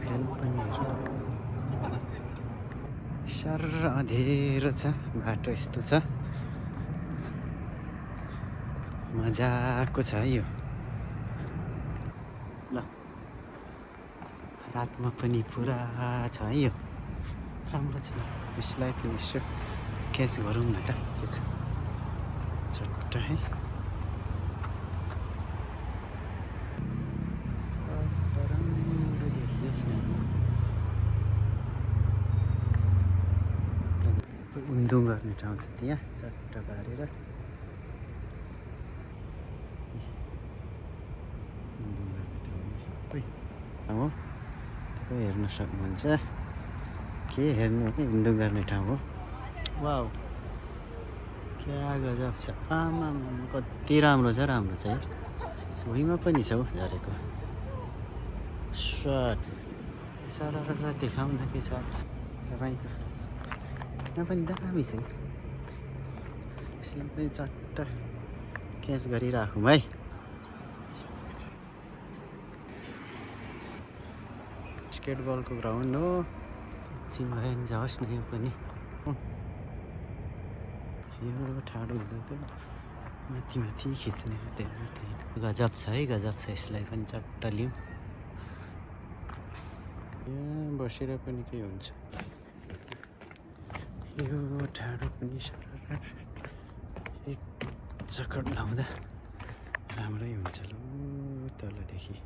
fan पनि हेर सर्र अँधेरो छ बाटो यस्तो छ मजाको छ है यो ल रातमा पनि पुरा छ है यो राम्रो छ यसलाई पनि यसो क्याच गरौँ न त के छ चट्ट है राम्रो देखियोस् न उन्दुङ गर्ने ठाउँ छ त्यहाँ चट्ट पारेर उन्दुङ गर्ने ठाउँ सबै हो तपाईँ हेर्न सक्नुहुन्छ के हेर्नु भने उन्दुङ गर्ने ठाउँ हो वाउ क्या गजब छ आमा कति राम्रो छ यार भुइँमा पनि छ हौ झरेको सर्ट सारा देखाउन के छ तपाईँको यहाँ पनि दामी छ यसलाई पनि चट्ट क्याच गरिराखौँ है स्केटबलको ग्राउन्ड हो एकछिन भयो भने जाओस् न यो पनि यो ठाडो हुँदा त माथि माथि खिच्ने गजब छ है गजब छ यसलाई पनि चट्ट लिउँ यहाँ बसेर पनि के हुन्छ यो ठाडो पनि एक चक्कर लाउँदा राम्रै हुन्छ ल तलदेखि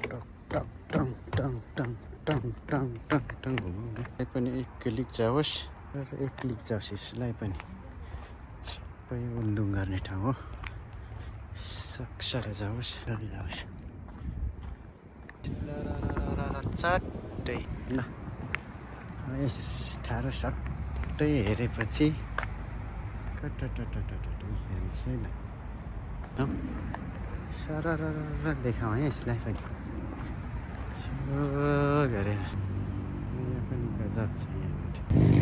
टक टक टङ टङ टङ टङ टङ टङ टङ घुमाउँदा पनि एक क्लिक जाओस् र एक क्लिक जाओस् यसलाई पनि सबै उन्दुङ गर्ने ठाउँ हो सक्सर जाओस् चट्टै ल यस ठाडो सट्टै हेरेपछि हेर्नुहोस् है ल सरर देखाउँ है यसलाई पनि गरेर यहाँ पनि गजब छ यहाँबाट